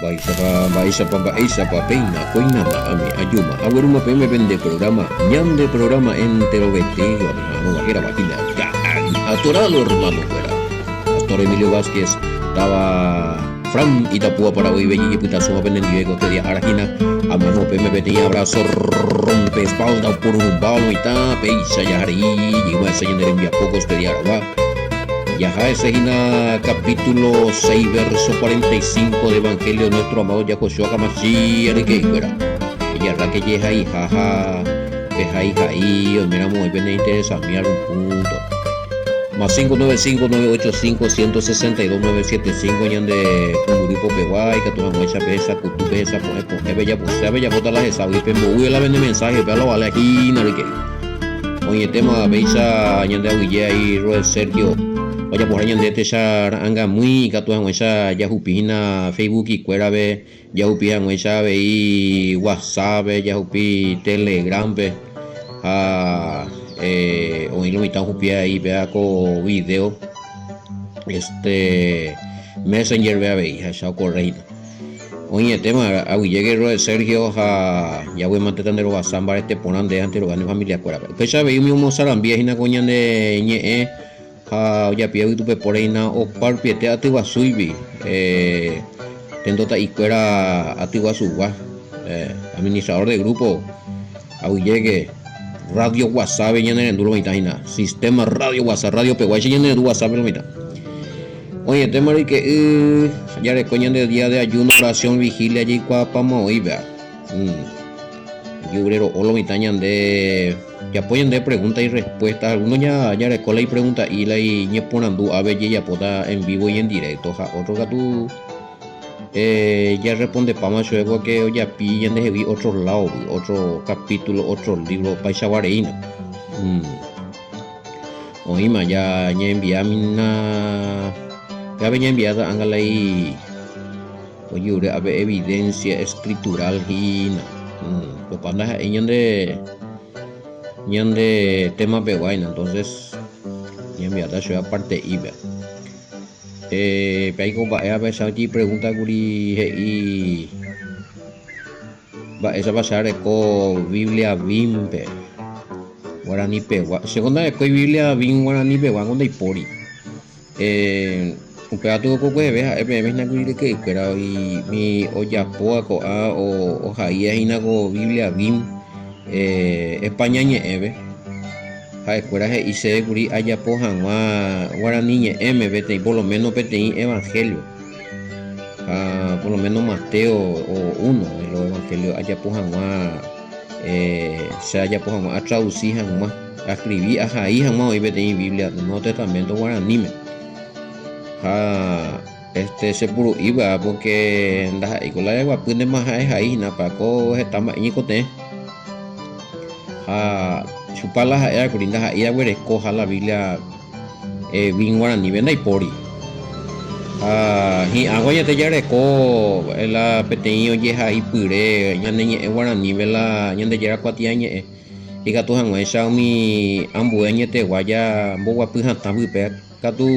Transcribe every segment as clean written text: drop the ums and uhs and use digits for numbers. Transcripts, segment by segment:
Baisa pa peina koina ma ami ayuma awuruma peme pende programa ñande programa entero vestido no era vagina atorado hermano fuera Pastor Emilio Vázquez daba Fran Itapúa para hoy belli puta suma pendiente que día argina a mano peme tenía abrazo rompe espalda por un balo y ta peisa ya hari y más se envía pocos pedía va. Yaha ese es capítulo 6, verso 45 de Evangelio de nuestro amado Yacoshua Kamashi, que fuera. Ella ra que yeha y jaja, peja y jaí, o mira muy bien interesante, mirar un punto. Más 595-985-162-975, yan de Pumuripo Peguay, que tú no muecha pesa, cutu pesa, pues bella, pues bella, bota las esa, y pembo, la vende mensaje, pero vale aquí, no le que. Oye, tema, beisa, yan de Aguilla y Roel Sergio. Oye, por ahí de Teshar anga muy catuan esa yahupina Facebook y cuera ve yahupian esa ve y WhatsApp yahupi Telegram ve o ilumitan jupia y vea con video Messenger vea ve esa correita. Oye, tema aguilleguero de Sergio ya voy a mantener los WhatsApp para ponan de antes los familia cuera. Pues ya ve mi mozarambia hina coñan de ñe ya pia tu por ahí na o par piete atigua suivi tendota icuera atigua suba administrador de grupo llegue radio WhatsApp en el enduro mitad sistema radio WhatsApp radio peguay en el WhatsApp lo mitad. Oye tema de que ya le coñan de día de ayuno oración vigilia allí cuapamo hoy vea yugrero o lo mitad de ya apoyan de preguntas y respuestas. Algunos ya recola y pregunta y la y ñe ponandu a ver ya poda en vivo y en directo. Otro gato ya responde para luego que ya pillan de otros lados, otro capítulo, otro libro paisa vareina. Oima ya envía mina ya venía enviada angala y oye a ver evidencia escritural hina. Pues para de tema peguaina, entonces ya enviada yo aparte iba paigo va a ver aquí pregunta guri y va esa pasar con Biblia bimpe guarani pegua segunda de Biblia bim guarani pegua con de pori un pedazo de coco de veja me na guri que era y mi olla poco o jaía y nago Biblia bim España ñe'ẽve ha'ekuéra he'ise kuri ajapo hag̃ua Guarani ñe'ẽme peteĩ por lo menos peteĩ evangelio por lo menos Mateo o uno de los evangelios ajapo hag̃ua se ajapo hag̃ua a traducir hag̃ua a escribir aja'i hag̃ua oĩ peteĩ Biblia Nuevo Testamento guaraníme se puru'íva porque ndaha'éiko la guapýnte más ha'e napako hetama iñikote chupala ha'e kurinda ha'e aguereko la Biblia bin guarani venda ipori hi'ãgua ñate jareko la peteĩ ojeha ipyre ñane ñe'ẽ guarani vela ñande jera kuatia ñe'ẽ ikatu hag̃uáicha umi ambue ñetegua ja mboguapy hatã vype katu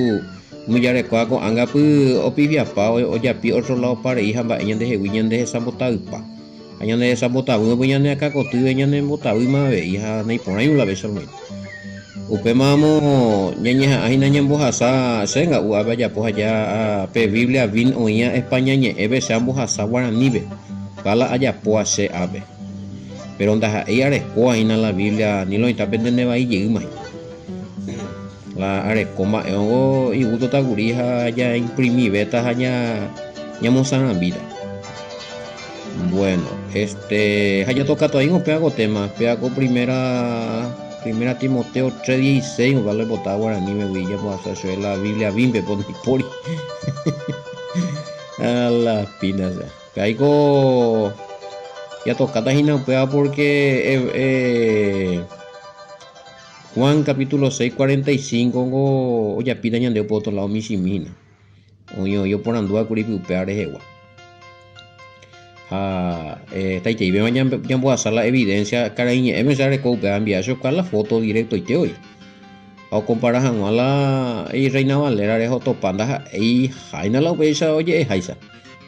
mujarekoa ko'ãngapy opiviapa ojapi otro lado parei ha mba'e ñandehegui ñandehesambotavýpa añane desambotavýpe ñane akakotýve ñane mbotavýma avei ha naiporãivo la vez upémamo ñañeha'ãhína ñembohasa chenga'u ave ajapo haja pe Biblia vin oĩva España ñe'ẽve che ambohasa guaraníve kala ajapo che ave pero ndaha'éi areko'ahína la Biblia ni loĩta pendeneva'i jeýmahi la areko ma'ẽvo igu totaguri ha ja imprimivéta ha ñamosarambíta. Bueno, ya toca todavía un pedazo tema, pedazo primera Timoteo 3:16, vale botar guaraní me voy a hacer la Biblia bimbe por a las pinas. Pedazo ya toca tajina un pedazo porque Juan capítulo 6:45 ya pida ñande por otro lado misimina. Yo por andua curipi upeare jewa. Taite ibe mañana ya voy a hacer la evidencia cariño me recopia enviar la foto directo y te hoy o comparas a la y Reina Valera de Jotopanda y Jaina la obeisa oye Jaisa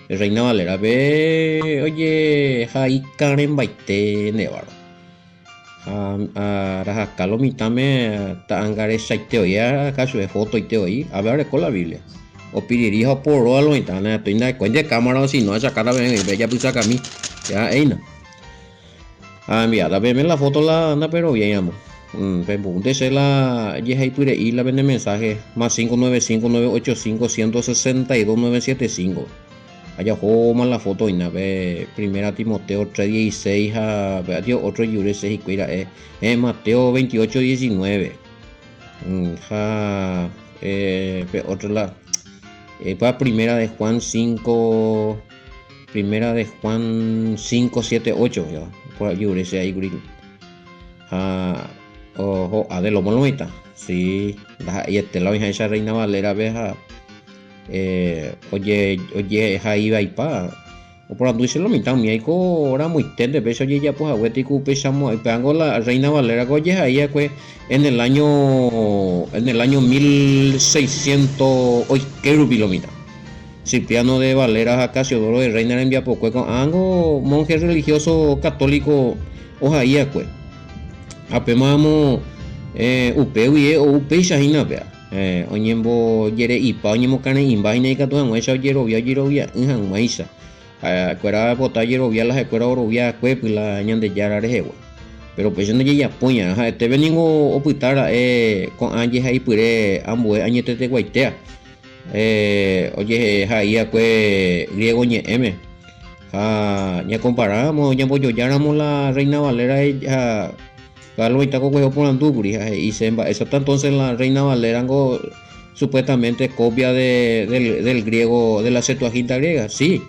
Reina Valera, ve, oye, Jai Karen Baite Nevaro. Raja mitame tangare saite oya acaso de foto y te oí a ver con la Biblia o pediría por lo algo itana estoy na cuenta cámara o si no esa cara ven ya pues saca a mí ya eina mira la ven la foto la anda pero bien amo pregúntese la ya hay pure y la vende mensaje más 595-985-162-975 allá joma la foto y nave primera Timoteo 3:16 a Dios otro yure se y cuida Mateo 28:19 ja otra la para primera de Juan 5 primera de Juan 5:7-8 ya por yure se ahí guril ojo a de lo molomita sí y este la hija esa Reina Valera veja oye ahí va y pa o por andu dice lo mitad mi hay ahora muy tende pero oye ya pues agüete y cupesamos y pegango la Reina Valera oye ahí pues en el año 1600 hoy qué rubilo mitad Cipriano de Valera Casiodoro de Reina en Viapocue con algo monje religioso católico oja ahí pues apemamos upeu o upei shahina vea onyembo yere ipa onyemo kane imbaine ikatu hangwaisha yerovia hangwaisha kuera bota yerovia la kuera orovia kuepila ñande yara rejewa pero pues no ya puña este veningo oputara con anje ahí pure ambue añetete guaitea oye ahí kue griego ñeme ya comparamos ya boyáramos la Reina Valera ella Carlos Itaco cogió por Andúguri y se eso está entonces la Reina Valera supuestamente copia del griego de la Septuaginta griega sí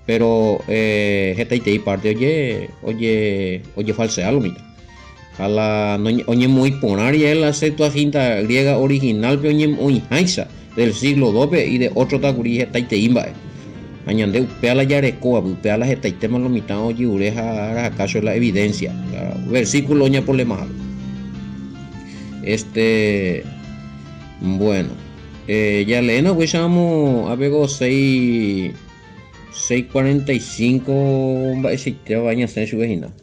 pero y parte oye falsealo mira jala oye muy ponaria la Septuaginta griega original pero oye muy haisa del siglo XII y de otro taguri y imba añande upea la yarecoa upea la jeta y tema lo mitad oye ureja acaso es la evidencia versículo ña por le malo bueno ya leena pues llamo a vego 6:45 va ese te baña se su vecina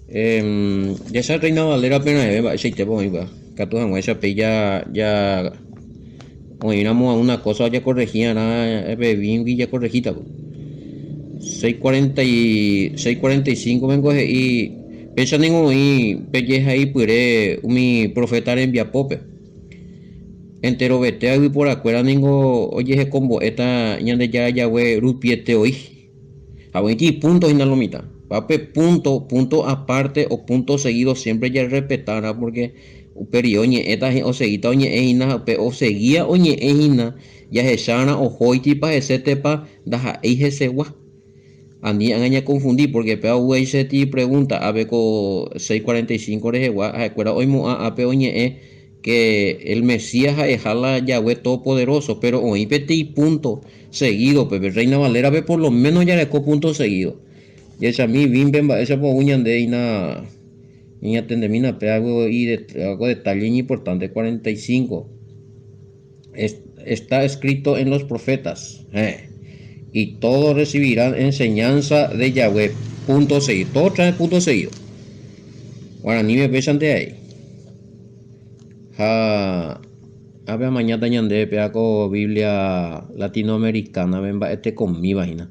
ya esa Reina Valera apenas va ese te va catu esa ya oíamos una cosa ya corregía nada bien ya corregida 6:45 vengo y pensan en hoy pelleja ahí pure mi profeta en Viapope entero vete ahí por acuerdo ningo oye se combo esta ñande ya we rupiete hoy a 20 puntos y la lomita pape punto aparte o punto seguido siempre ya respetará porque perioñe esta o seguita oñe eina o seguía oñe eina ya se sana o hoiti pa ese tepa daja eije segua Andi angaña confundí porque pea güey se ti pregunta a beco 6:45 de jegua recuerda hoy mu a peoñe que el Mesías jala Yahweh todopoderoso pero hoy peti punto seguido pepe Reina Valera ve por lo menos ya le punto seguido y esa mi bimben esa po uñan de ina niña tendemina peago y algo detalle importante 45 está escrito en los profetas y todos recibirán enseñanza de Yahweh. Punto seguido. Todo trae punto seguido. Ahora ni me besan de ahí. A ver, mañana ñande peaco Biblia latinoamericana. Ven, va con mi vaina.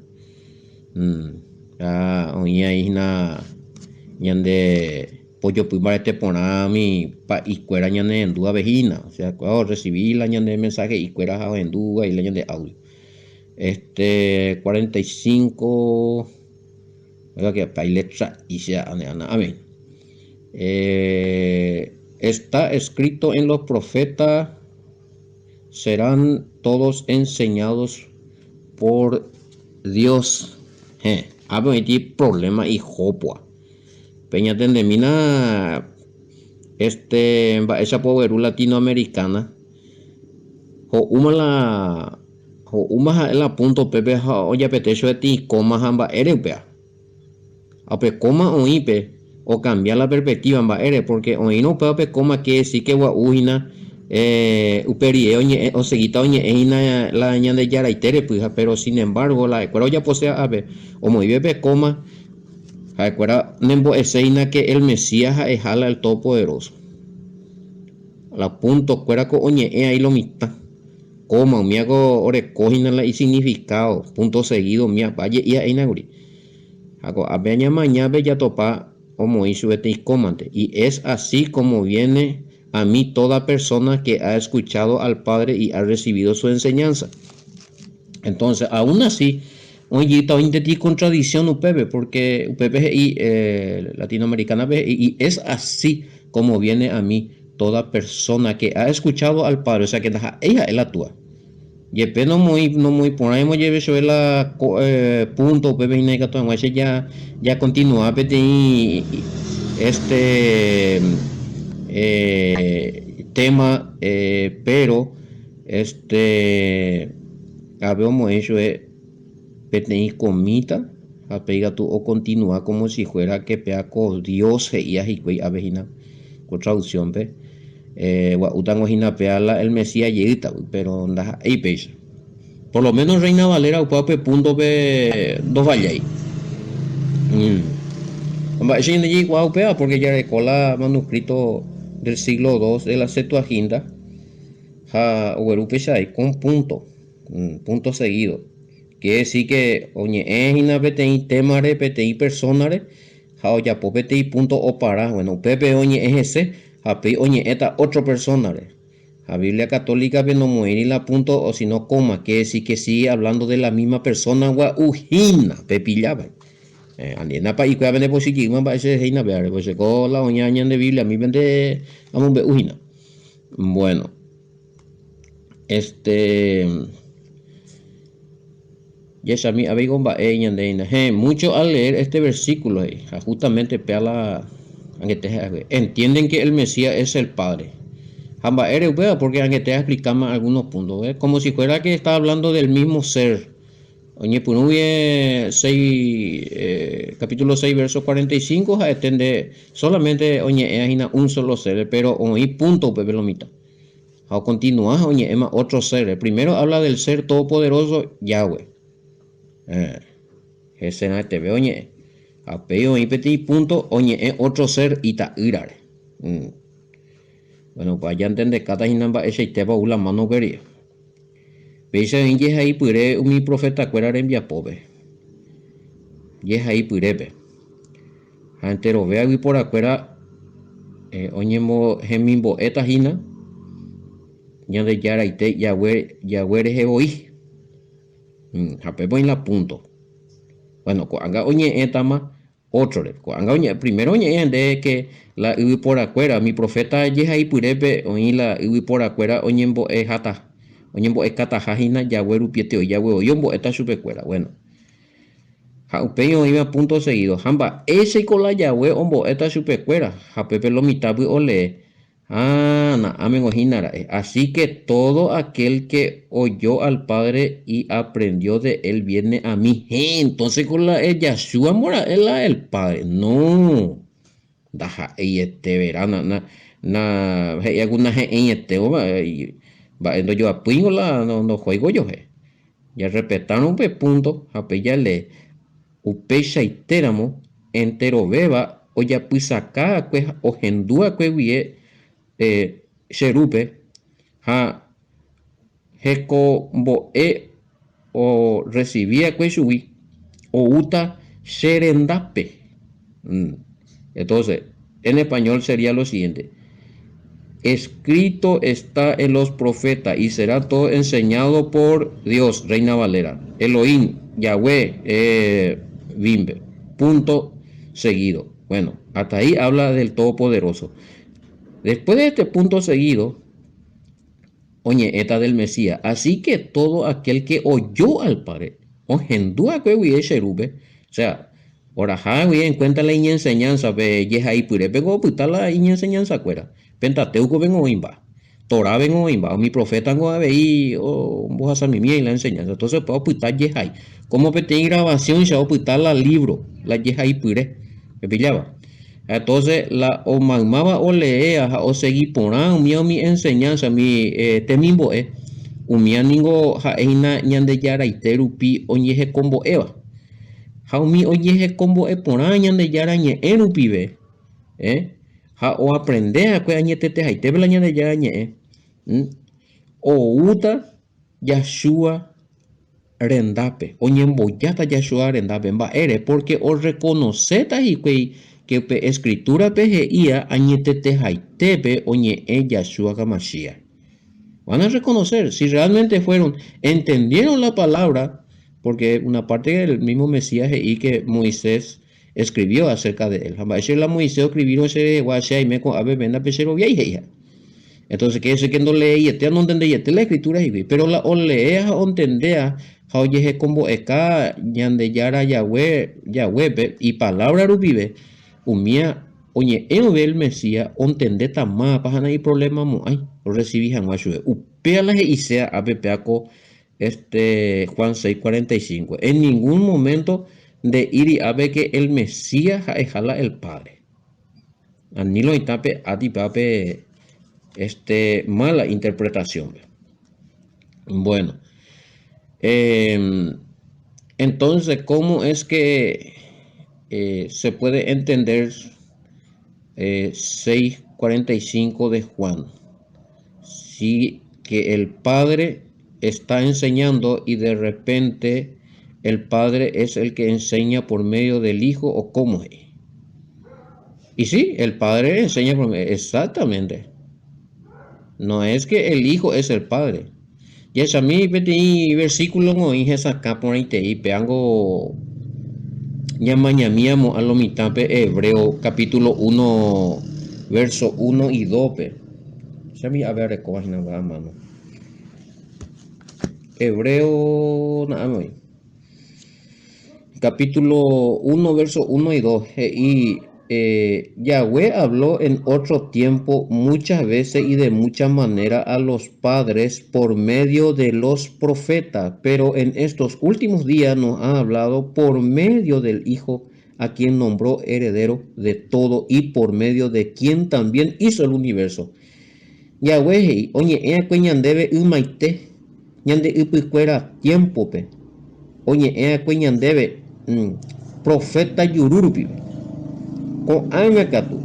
Oye, ahí ñande pollo pues pona mi pa y cuera ñande en duda vejina. O sea, recibí la ñande mensaje y cuera en duda y la ñande audio. 45 oiga que hay letra y sea amén está escrito en los profetas serán todos enseñados por Dios hay problema y jopua peña tendemina esa powerú latinoamericana o uma la punto pepe oye petecho de ti coma hamba erepea ape coma oipe o cambiar la perspectiva hamba ere porque hoy no pepe coma que sí que wa ujina uperi oñe o seguita oñe ina la ñande yaraitere puja, pero sin embargo la cuero ya posee ave o muy bebe coma recuerda nembo eseina que el Mesías es jala el todopoderoso la punto cuera co oñe ahí lo mitad coma mi hago ore cojina la y significado punto seguido mi valle y ahí naguri hago abeña mañana bella topa como hizo este y comante y es así como viene a mí toda persona que ha escuchado al Padre y ha recibido su enseñanza. Entonces, aún así, oye, también de ti contradicción UPB, porque UPB y latinoamericana y es así como viene a mí toda persona que ha escuchado al Padre, o sea que ella él actúa. Y el no muy por ahí me lleve yo la punto UPB y negato, ya continúa, este tema, pero habíamos hecho peteí comita a pega tú o continúa como si fuera que pea con Dios y a vejina con traducción pe utan ojina pea el Mesías llegita pero anda ahí peixe por lo menos Reina Valera upape punto pe dos vallay sin allí guaupea porque ya recola manuscrito del siglo II de la Septuaginta ja uerupechai con punto seguido que decir que oñe ejina petei temare petei personare ja oya po petei punto o para bueno pepe oñe ese jape oñe eta otro personare la Biblia católica no muere la punto o si no coma que decir que sigue hablando de la misma persona gua ujina pepillaba Andiena pa ikuya vende posiki man ba ese heina beare pues con la oñaña de Biblia a mí vende amon be ujina bueno yes a mí abigomba mucho al leer este versículo justamente pela entienden que el Mesías es el Padre Jamba eres porque te explicamos algunos puntos como si fuera que está hablando del mismo ser Oñe Punuye 6, capítulo 6, verso 45, extende solamente oñe un solo ser, pero oñe punto pepelomita. A continuar, oñe ema otro ser. Primero habla del ser todopoderoso Yahweh. Ese na te ve oñe. A peo y petit punto oñe otro ser ita irare. Bueno, pues ya entendé cada inamba ese tema ula mano quería. Veisa en ahí pure mi profeta cuera en Viapobe. Yes ahí purepe. Antero vea y por acuera oñemo gemimbo eta hina. Ya de yara ite yahuere jeboí. Japepo en la punto. Bueno, cuanga oñe etama otro. Cuanga oñe primero oñe de que la y por acuera mi profeta yes ahí purepe oñi la y por acuera oñembo jata. Oñembo escatajajina yahueru pieteo yahueo yombo eta chupecuera bueno jaupeño iba a punto seguido jamba ese cola yahue ombo eta chupecuera japepe lo mitad ole na amen ojinara así que todo aquel que oyó al Padre y aprendió de él viene a mí entonces con la Yahshua mora el Padre no daja verana hay alguna va endo yo apuño no juego yo ya respetaron un punto ya le upecha itéramo entero beba o ya pues acá pues o gendúa que vie cherupe ja jeco boe o recibía que subí o uta serendape entonces en español sería lo siguiente escrito está en los profetas y será todo enseñado por Dios, Reina Valera, Elohim, Yahweh, Bimbe. Punto seguido. Bueno, hasta ahí habla del Todopoderoso. Después de este punto seguido, oye, esta del Mesías. Así que todo aquel que oyó al Padre, o sea, orajá, en cuenta la enseñanza, ve, ahí pure, vengo a la enseñanza, cuera. Pentateuco vengo imba, Torah vengo imba, mi profeta vengo a ver y vos a mi mía y la enseñanza. Entonces puedo putar yehai. Como pedir grabación, ya puedo putar la libro, la yehai pure, me pillaba. Entonces, la o magmaba o lea o seguí porán, mi enseñanza, mi temimbo umia ningo eina ñande yara iterupi oñeje combo eva. Jaumi oñeje combo porán ñande yara ñe rupi ve. Ja o aprende a que añetete haite la ñande yara ñe. O uta Yashua rendape, oñemboyata Yashua rendape, ere porque o reconoceta y que pe escritura pejeía añetete haitepe oñe Yashua Gamashia. Van a reconocer si realmente fueron, entendieron la palabra, porque una parte del mismo Mesías y que Moisés escribió acerca de él. La Moisés escribió ese guachai me con ave venda pechero vieja. Entonces, que ese que no lee, no entiende la escritura, pero la o leea o entendea, oye, como eka, ñande yara Yahweh, y palabra rubibe, umia, oye, el Mesías, o entende tamá, pasan y problema mu, ay, recibí janguachue, upea la y sea apepeaco, Juan 6:45. En ningún momento de ir y ave que el Mesías jala el Padre. Anilo y tape, atipape, mala interpretación. Bueno, entonces, ¿cómo es que se puede entender 6:45 de Juan? Si que el Padre está enseñando y de repente el Padre es el que enseña por medio del Hijo, o cómo es. Y sí, el Padre enseña por medio, exactamente. No es que el Hijo es el Padre. Y es a mí, versículo no dije sacar por ahí te y peango ñamañamíamos a lo mitad Hebreo capítulo 1 verso 1 y 2 ya me a ver recoge nada mano Hebreo nada más capítulo 1 verso 1 y 2 y Yahweh habló en otro tiempo muchas veces y de muchas maneras a los padres por medio de los profetas, pero en estos últimos días nos ha hablado por medio del Hijo, a quien nombró heredero de todo y por medio de quien también hizo el universo. Yahweh, oye, ñandebe umaite, ñande upicuera tiempo pe, oye, ñandebe profeta yururupi. Con añacatu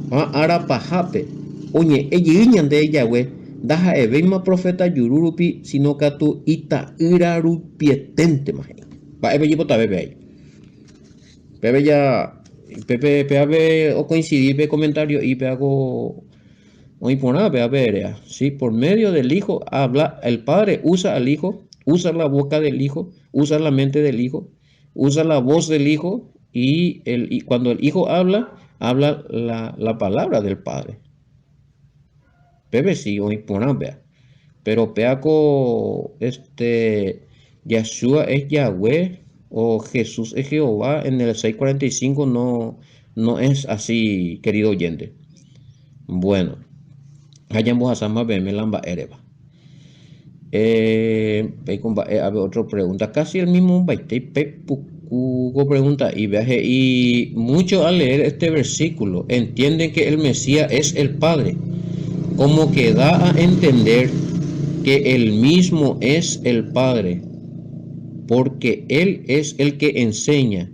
arapajape oye de Yahweh daja eveima profeta yururupi sino catu ita irarupietente más va ebe llevo bebe ahí pepe ya pepe o coincidir comentario y pe hago hoy por nada pe sí por medio del Hijo habla el Padre usa al Hijo usa la boca del Hijo usa la mente del Hijo usa la voz del Hijo y cuando el Hijo habla la palabra del Padre. Bebe sí, hoy por vea. Pero peaco, Yeshua es Yahweh o Jesús es Jehová en el 6:45 no es así, querido oyente. Bueno, hayamos a Sama Bemelamba Ereba. A ver, otra pregunta. Casi el mismo baite Hugo pregunta y viaje y muchos al leer este versículo entienden que el Mesías es el Padre, como que da a entender que él mismo es el Padre, porque él es el que enseña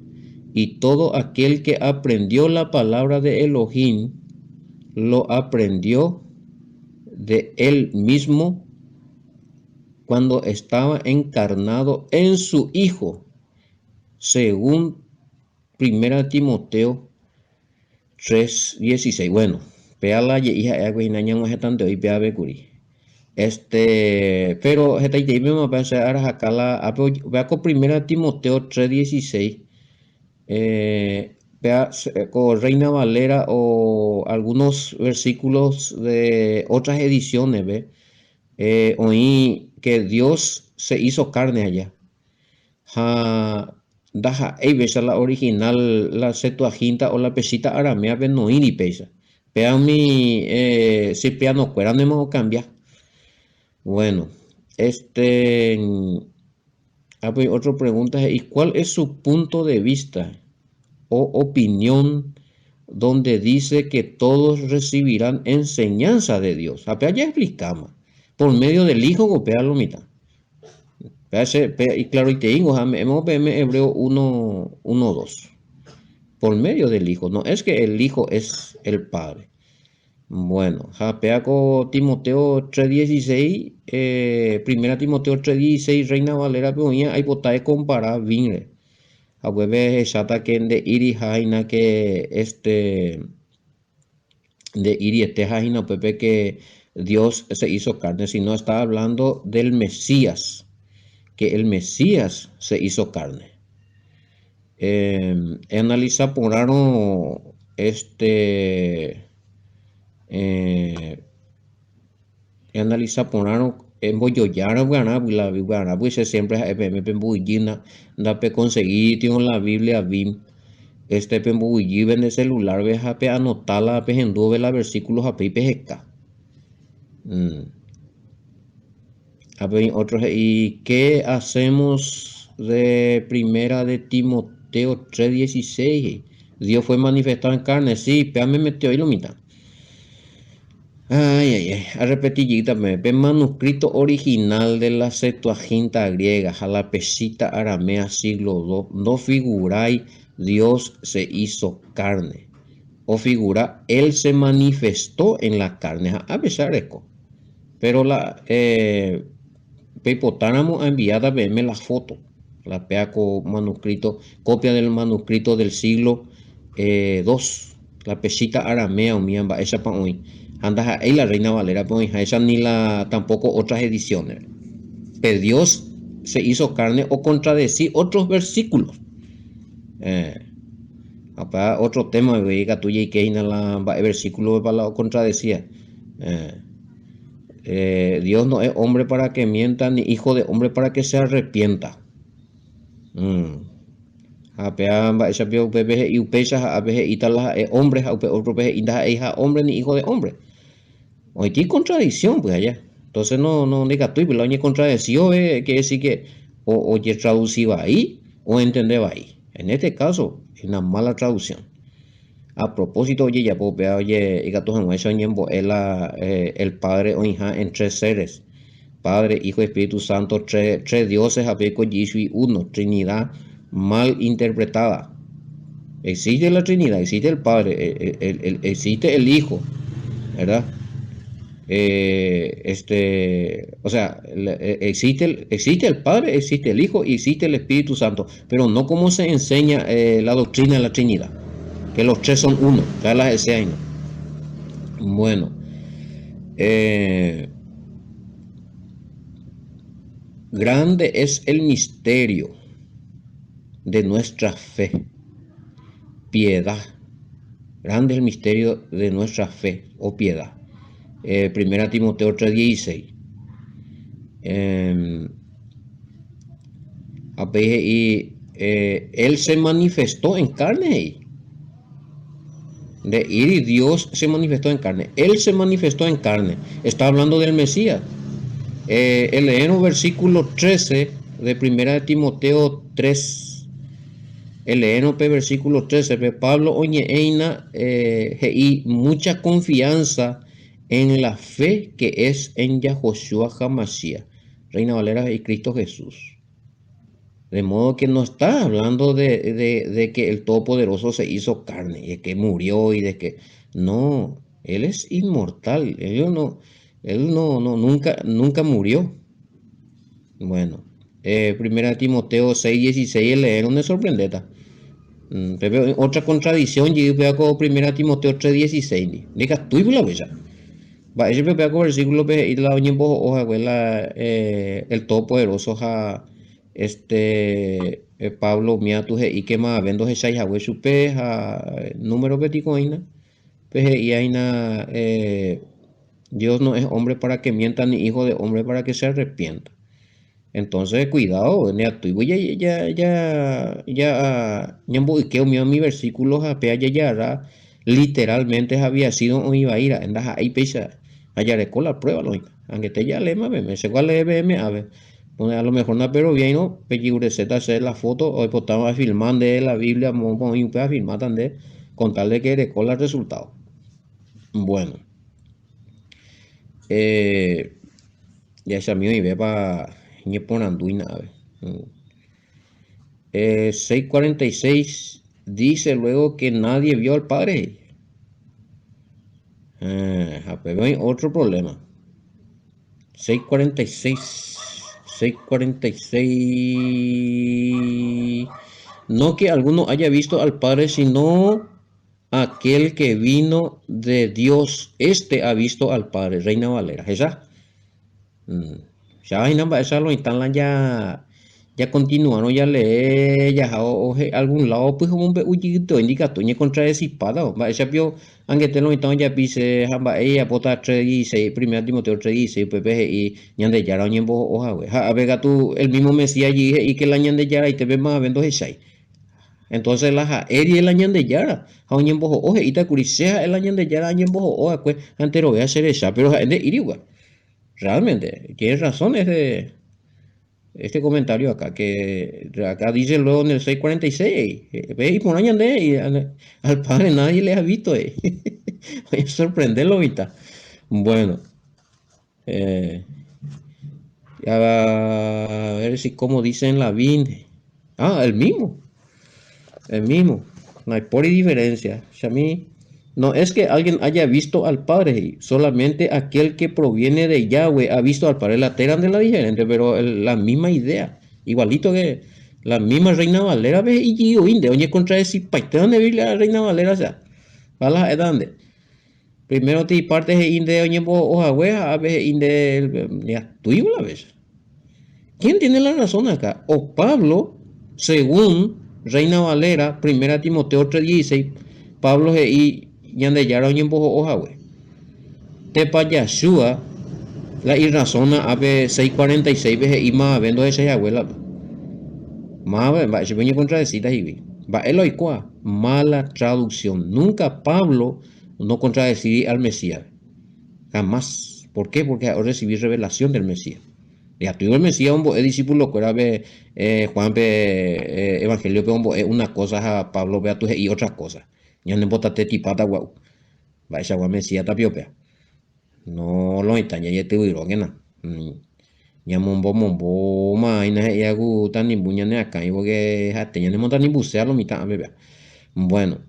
y todo aquel que aprendió la palabra de Elohim lo aprendió de él mismo cuando estaba encarnado en su Hijo, según 1 Timoteo 3:16. Bueno, peala y hija agua y nañan tanto y pea becuri. Pero esta idea me va a pensar a acá vea con 1 Timoteo 3:16. Vea con Reina Valera o algunos versículos de otras ediciones, ve. Oí que Dios se hizo carne allá. Daja esa la original la Septuaginta o la pesita aramea no y pesa pea mi si pea no cuera no cambia. Bueno, pues otra pregunta, ¿y cuál es su punto de vista o opinión donde dice que todos recibirán enseñanza de Dios. Apenas ya explicamos. Por medio del Hijo, golpea la mitad. Y claro, y te digo, hemos Hebreo 1:2. Por medio del Hijo. No es que el Hijo es el Padre. Bueno, Japeaco Timoteo 3:16, primera Timoteo 3:16, Reina Valera Peonia, hay potae comparar vinre. A hueve chata que de iri jaina que de iri este jaina pepe que Dios se hizo carne, sino está hablando del Mesías, que el Mesías se hizo carne. Analiza por ano analiza por ano en boyoyara buena pues siempre me pembullina da pe conseguir tío la Biblia bim pembulli en el celular ve pe anotarla pe endove la versículos a pe pejeca. Otros y qué hacemos de primera de Timoteo 3:16. Dios fue manifestado en carne, sí, pero me metió ahí lo mitad. A repetir también, el manuscrito original de la Septuaginta griega, a la pesita aramea siglo II, no figuráis Dios se hizo carne, o figura Él se manifestó en la carne, a pesar de esto. Pero la Pepotáramo enviada verme la foto, la peaco manuscrito, copia del manuscrito del siglo II, la pesita aramea o miamba, esa para hoy. Anda ahí la Reina Valera, pues esa ni la tampoco otras ediciones. Que Dios se hizo carne o contradecir otros versículos. Otro tema, veiga tuya y que la versículo para la contradecía. Dios no es hombre para que mienta, ni hijo de hombre para que se arrepienta. Hombre ni hijo de hombre. Hoy tiene contradicción, pues allá. Entonces no diga tú, pero la contradicción que decir que o traducido ahí o entendeba ahí. En este caso, es una mala traducción. A propósito, oye, ya puedo ver, oye, el Padre o hija en tres seres. Padre, Hijo y Espíritu Santo, tres dioses, Apeco, Yishu y uno, Trinidad mal interpretada. Existe la Trinidad, existe el Padre, existe el Hijo, ¿verdad? O sea, existe el Padre, existe el Hijo y existe el Espíritu Santo, pero no como se enseña la doctrina de la Trinidad, que los tres son uno, ya las desea y no. Bueno, grande es el misterio de nuestra fe, piedad. Grande es el misterio de nuestra fe o piedad. Primera Timoteo 3:16. Él se manifestó en carne. De ir y Dios se manifestó en carne. Él se manifestó en carne. Está hablando del Mesías. Leemos versículo 13 de Primera Timoteo 3. Leemos versículo 13. Pablo oñeina y mucha confianza en la fe que es en Yahoshua Hamashiach, Reina Valera y Cristo Jesús. De modo que no está hablando de que el Todopoderoso se hizo carne, y de que murió y de que... No, Él es inmortal, Él nunca murió. Bueno, Primera Timoteo 6:16, leer una sorprendeta. Otra contradicción, yo veo con Primera Timoteo 3:16. Diga, tú y la bella. Va, ese pepe versículo y la oña hoja el Todopoderoso Pablo miatuje y que más vendo esa hija supe número peticoina peje y aina Dios no es hombre para que mienta ni hijo de hombre para que se arrepienta. Entonces cuidado, ya mi versículo ya literalmente había sido un ibaira en la ahí pesa allá con la prueba lógica aunque te ya le me se cuál le bm a ver a lo mejor no pero bien no pequigure z hacer la foto o estaba filmando de la Biblia con un filmar también con tal de que recola el resultado. Bueno, ya se mío y ve para ñeponandu y nave. 6:46 dice luego que nadie vio al Padre. Pero hay otro problema. 6:46. 6:46. No que alguno haya visto al Padre, sino aquel que vino de Dios. Este ha visto al Padre. Reina Valera. ¿Esa? Ya hay nada, esa lo instalan ya continuaron ya le ya algún lado pues como un uyito indica toñe contra ese espada va esa pio aunque te lo instalan ya pise hamba ella pota 3:16 primero Timoteo 3:16 pepe y ñande yara ñembo hoja we a vega tú el mismo Mesías allí y que la ñande yara y te ves más vendo ese entonces la eri el ñande yara a ñembo hoja y ta curiseja el ñande yara ñembo hoja pues antes lo voy a hacer esa pero de iriwa realmente tienes razón este comentario acá, que acá dice luego en el 6:46, ve y por año de, y al padre nadie le ha visto, voy a sorprenderlo ahorita. Bueno, eh, a ver si como dice en la BIN, el mismo, no hay por diferencia. O sea, a mí, no es que alguien haya visto al Padre, solamente aquel que proviene de Yahweh ha visto al Padre. La teran de la diferente, pero la misma idea, igualito que la misma Reina Valera, ve y yo inde, oye, contra ese paitán de Biblia, Reina Valera, o sea, ¿para edande? Primero te partes de inde, oye, hoja hueja, a veces inde, ya, tú la vez. ¿Quién tiene la razón acá? O Pablo, según Reina Valera, 1 Timoteo 3:16, Pablo y yande yara oñen bojo hoja we. Tepa Yashua, la irrazona ave 6:46 veje y más vendo ese abuela. Más va se venía contradecida y va eloicua, mala traducción. Nunca Pablo no contradecir al Mesías. Jamás. ¿Por qué? Porque ahora recibí revelación del Mesías. Ya tuvo el Mesías, es discípulo, que era Juan, Evangelio, una cosa a Pablo, vea tu y otras cosas. Ya no botate tipata, guau. Va esa guau Mesías tapiope. No lo estaña, ya te voy a na. Ya mombo, ma, y na, ya gusta ni buña ni acá, y porque jate, ya no monta ni bucea lo mitad, bebé. Bueno,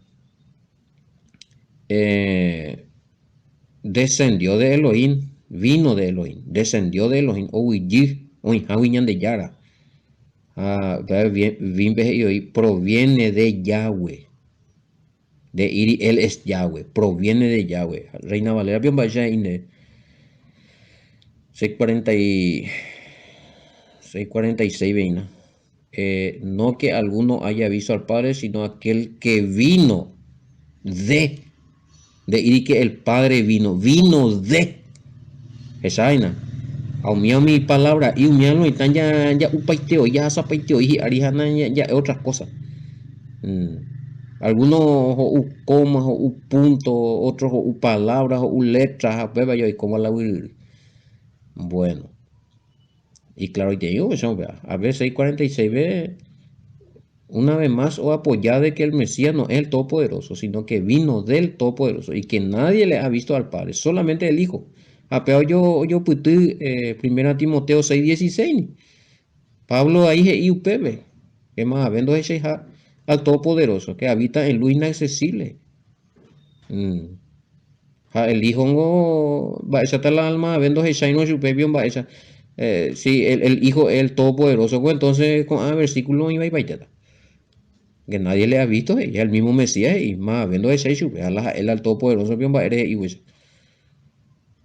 eh, descendió de Elohim, vino de Elohim, descendió de Elohim, ouyí, oy, hawiñan de Yara. Proviene de Yahweh. De Iri, él es Yahweh, proviene de Yahweh. Reina Valera, bien vaya en 6:46, veina. No que alguno haya visto al Padre, sino aquel que vino de Iri, que el Padre vino de esa vaina. Aumía mi palabra y umiano y tan ya upaiteo, ya zapaiteo y arijana ya otras cosas. Algunos o comas o puntos, otros o palabras o letras, y como la bueno. Y claro, y te digo, a ver, 6:46 ve una vez más o apoyada de que el Mesías no es el Todopoderoso, sino que vino del Todopoderoso y que nadie le ha visto al Padre, solamente el Hijo. Pero yo putí 1 Timoteo 6:16. Pablo ahí es IUPB, que más habiendo ese al Todopoderoso, que habita en luz inaccesible. El hijo va a echar la alma viendo ese no superior va a echar. Sí, el hijo es el todopoderoso, pues entonces con versículo iba y vaya. Que nadie le ha visto, es el mismo Mesías y más viendo ese él al todopoderoso bien va eres y pues.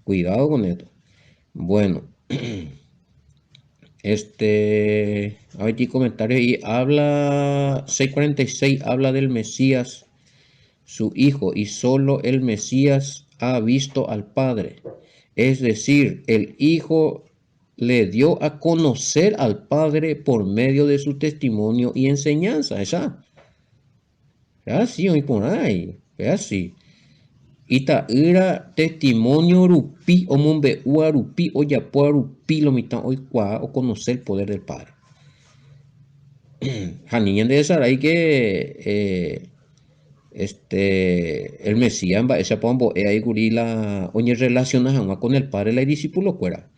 Cuidado con esto. Bueno, hay comentarios y habla 6:46 habla del Mesías, su hijo, y solo el Mesías ha visto al Padre. Es decir, el Hijo le dio a conocer al Padre por medio de su testimonio y enseñanza. Esa. Así, hoy por ahí. Así. Ita era testimonio rupi o mombe rupi o yapua rupi lo mitad hoy cua o conocer el poder del Padre. Janien de esa hay que el Mesías, esa pombo, ahí curi la, oye, relaciona con el padre, la discípulo, fuera.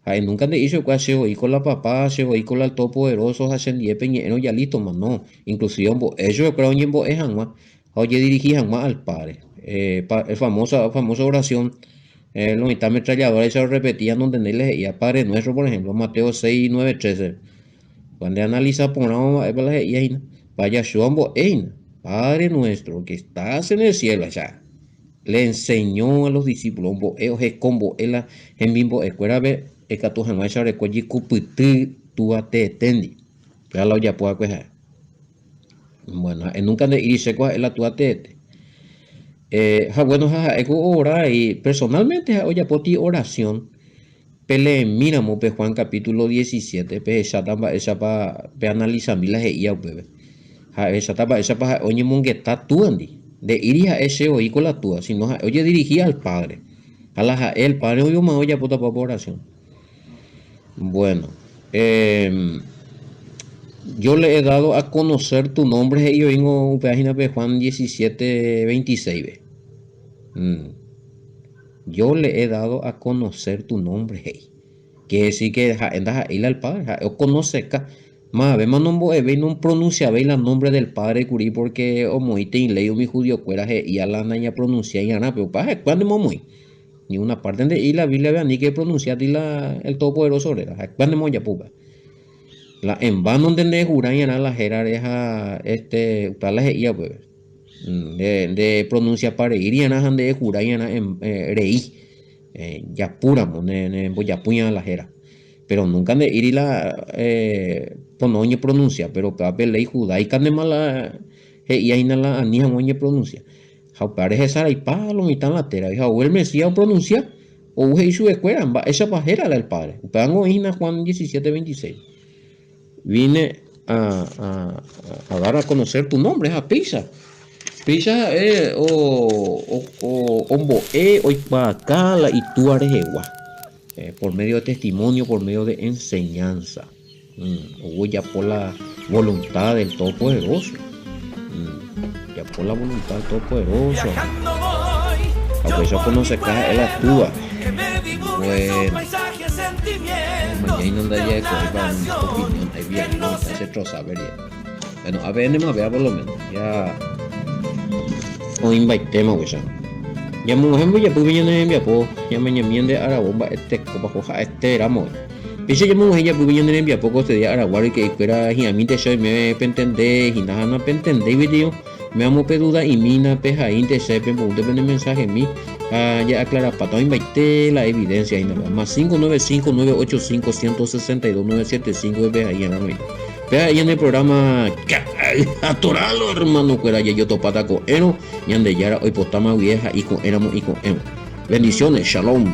Ay, nunca te hizo casi hoy con la papá, se hoy con el todopoderoso, hacen 10 peñeros, ya listo, man, no. Inclusive, ellos creo que en es Hanma, oye, dirigí Hanma al padre. Famosa oración, los mitad ametralladores se lo repetían donde él les decía Padre Nuestro, por ejemplo, Mateo 6, 9, 13. Cuando analiza por vaya Shombo, Padre Nuestro que estás en el cielo, ya le enseñó a los discípulos, ellos es combo, en bimbo, escuela ve, tu jamás se recuerda cupitu, tu ate tendi. Ya lo ya puedo coger. Bueno, en nunca de ir se coge la tu ate. Bueno, ego ora y personalmente, oye, por ti oración, pele miramos pe Juan capítulo 17, pe esa pa pe analiza milas e ia bebe. Esa pa oye mongueta tu andi. De iría ese oí con la tua, sino oye dirigía al Padre. El Padre oye más oye puta pa oración. Bueno, yo le he dado a conocer tu nombre y yo vengo página de Juan 17, 26. Yo le he dado a conocer tu nombre, hey. Que decir que andas a ir al Padre, o conoce acá. Más ve no pronuncia ve el nombre del Padre curí porque o muy te leo mi judío cuera y a la naña pronuncia y ana pero paje cuando muy ni una parte de y la Biblia ve ni que pronuncia el todopoderoso era cuando mo ya pupa la en vano donde juran y ana la jerareja tal la ya pues de pronuncia para ir y ana de juran y ana en reí ya pura ne ya puña la jera pero nunca de ir y la ponoñe pronuncia pero pape ley judaica de mala y ahí la anija moñe pronuncia how parece esa y palo y tan latera y how el mesías pronuncia o he su escuela esa pajera del padre pegan hina Juan 17, 26 vine a dar a conocer tu nombre a Pisa o ombo hoy para acá la y tú arejewa por medio de testimonio, por medio de enseñanza, o ya por la voluntad del Todopoderoso, ya por la voluntad del Todopoderoso, aunque eso conoce acá, él actúa. Bueno, mañana anda ya con una opinión, ahí bien, no hace troza, vería. Bueno, a ver, más vea por lo menos, ya, o invitemos, pues ya. Ya mu ejemplo ya pude venir en po ya me ñamien de arabomba copa hoja ramo piche ya mu ya pude venir en po este día araguari que espera y a mí te soy me pentende y nada no pentende video me amo peduda y mina peja inte se pen por depende mensaje mi ya aclara para invite la evidencia y nada más 595-985-162-975 ve ahí en la vea ahí en el programa atoralo hermano cuera ya yo topata con eno y ande yara hoy potama vieja y con éramos y con emo bendiciones shalom.